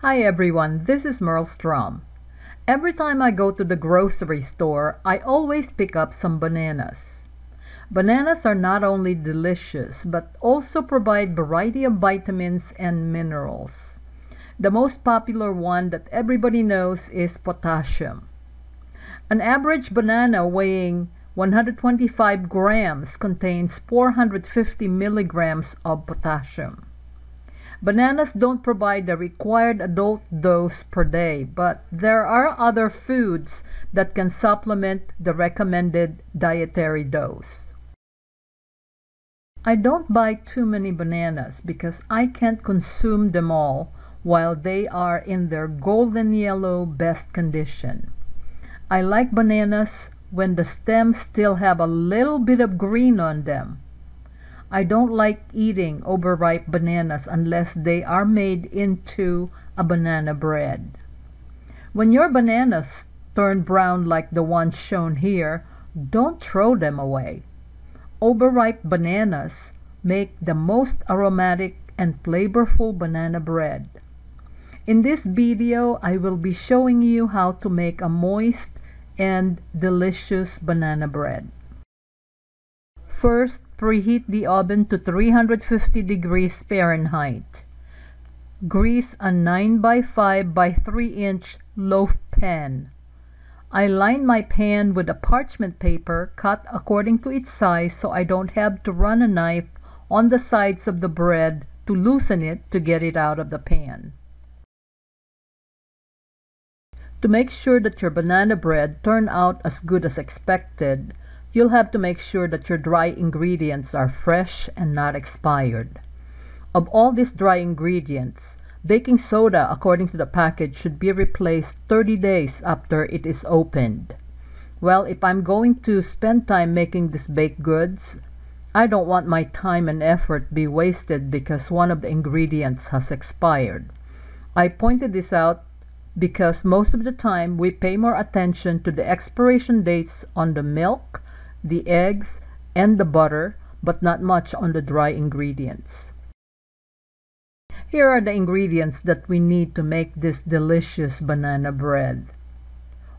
Hi everyone, this is Merle Strom. Every time I go to the grocery store, I always pick up some bananas. Bananas are not only delicious, but also provide variety of vitamins and minerals. The most popular one that everybody knows is potassium. An average banana weighing 125 grams contains 450 milligrams of potassium. Bananas don't provide the required adult dose per day, but there are other foods that can supplement the recommended dietary dose. I don't buy too many bananas because I can't consume them all while they are in their golden yellow best condition. I like bananas when the stems still have a little bit of green on them. I don't like eating overripe bananas unless they are made into a banana bread. When your bananas turn brown like the ones shown here, don't throw them away. Overripe bananas make the most aromatic and flavorful banana bread. In this video, I will be showing you how to make a moist and delicious banana bread. First, preheat the oven to 350 degrees Fahrenheit. Grease a 9 by 5 by 3 inch loaf pan. I line my pan with a parchment paper cut according to its size so I don't have to run a knife on the sides of the bread to loosen it to get it out of the pan. To make sure that your banana bread turn out as good as expected, you'll have to make sure that your dry ingredients are fresh and not expired. Of all these dry ingredients, baking soda according to the package should be replaced 30 days after it is opened. Well, if I'm going to spend time making these baked goods, I don't want my time and effort be wasted because one of the ingredients has expired. I pointed this out because most of the time we pay more attention to the expiration dates on the milk, the eggs, and the butter, but not much on the dry ingredients. Here are the ingredients that we need to make this delicious banana bread.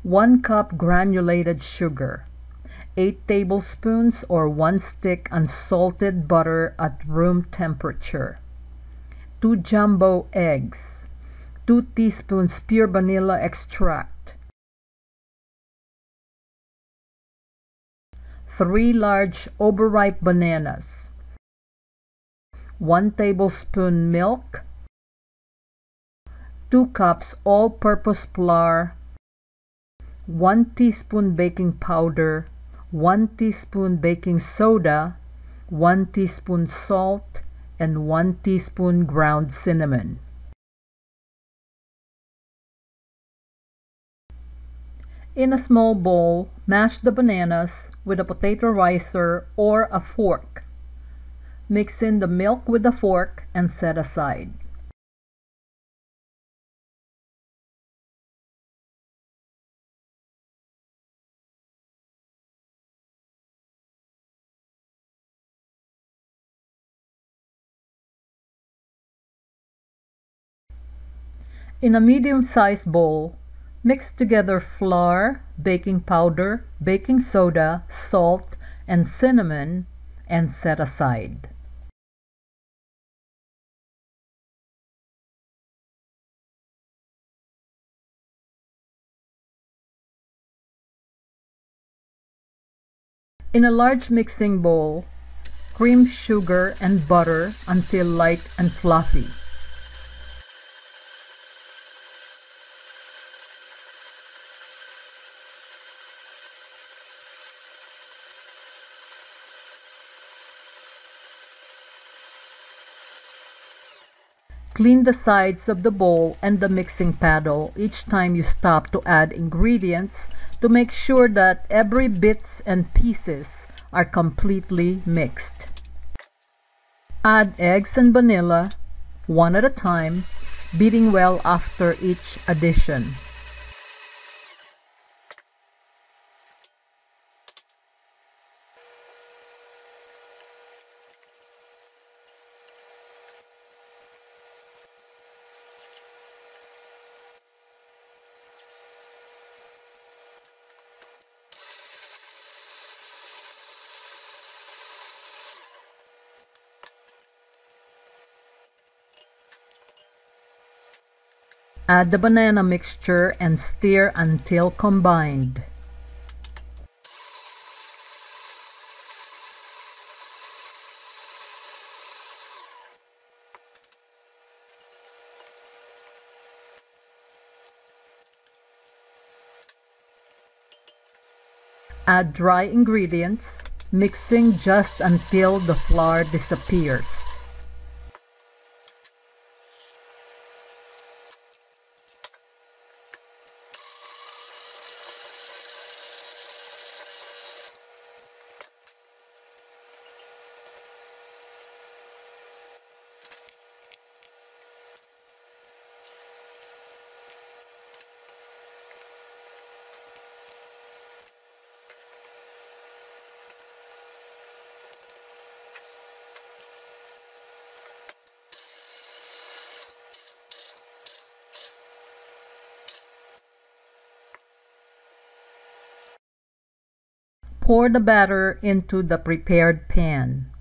1 cup granulated sugar, 8 tablespoons or 1 stick unsalted butter at room temperature, 2 jumbo eggs, 2 teaspoons pure vanilla extract, 3 large overripe bananas, 1 tablespoon milk, 2 cups all-purpose flour, 1 teaspoon baking powder, 1 teaspoon baking soda, 1 teaspoon salt, and 1 teaspoon ground cinnamon. In a small bowl, mash the bananas with a potato ricer or a fork. Mix in the milk with the fork and set aside. In a medium-sized bowl, mix together flour, baking powder, baking soda, salt, and cinnamon, and set aside. In a large mixing bowl, cream sugar and butter until light and fluffy. Clean the sides of the bowl and the mixing paddle each time you stop to add ingredients to make sure that every bits and pieces are completely mixed. Add eggs and vanilla, one at a time, beating well after each addition. Add the banana mixture and stir until combined. Add dry ingredients, mixing just until the flour disappears. Pour the batter into the prepared pan.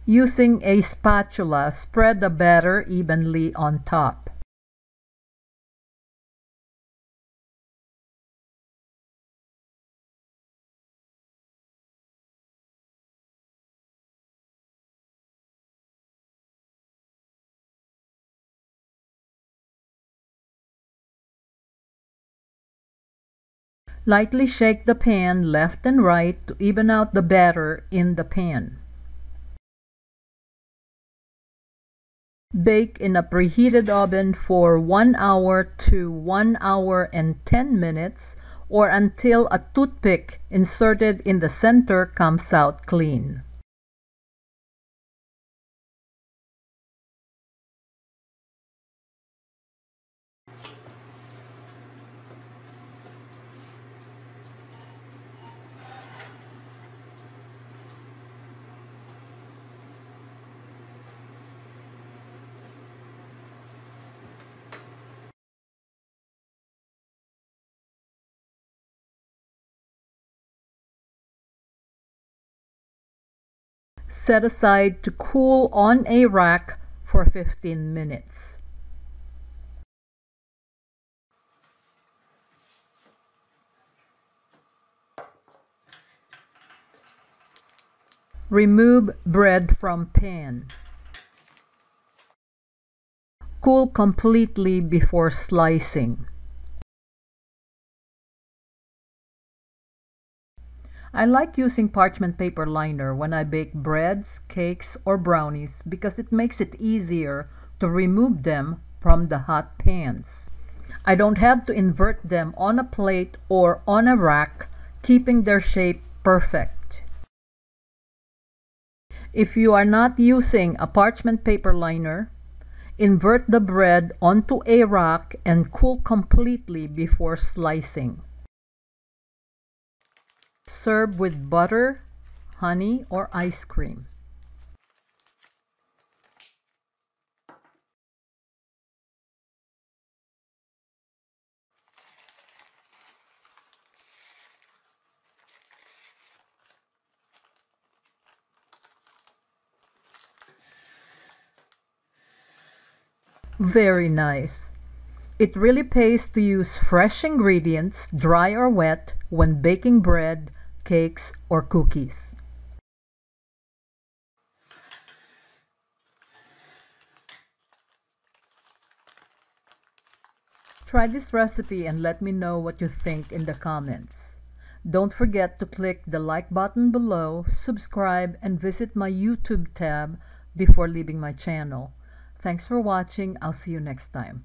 Using a spatula, spread the batter evenly on top. Lightly shake the pan left and right to even out the batter in the pan. Bake in a preheated oven for 1 hour to 1 hour and 10 minutes or until a toothpick inserted in the center comes out clean. Set aside to cool on a rack for 15 minutes. Remove bread from pan. Cool completely before slicing. I like using parchment paper liner when I bake breads, cakes, or brownies because it makes it easier to remove them from the hot pans. I don't have to invert them on a plate or on a rack, keeping their shape perfect. If you are not using a parchment paper liner, invert the bread onto a rack and cool completely before slicing. Serve with butter, honey, or ice cream. Very nice. It really pays to use fresh ingredients, dry or wet, when baking bread, cakes, or cookies. Try this recipe and let me know what you think in the comments. Don't forget to click the like button below, subscribe, and visit my YouTube tab before leaving my channel. Thanks for watching. I'll see you next time.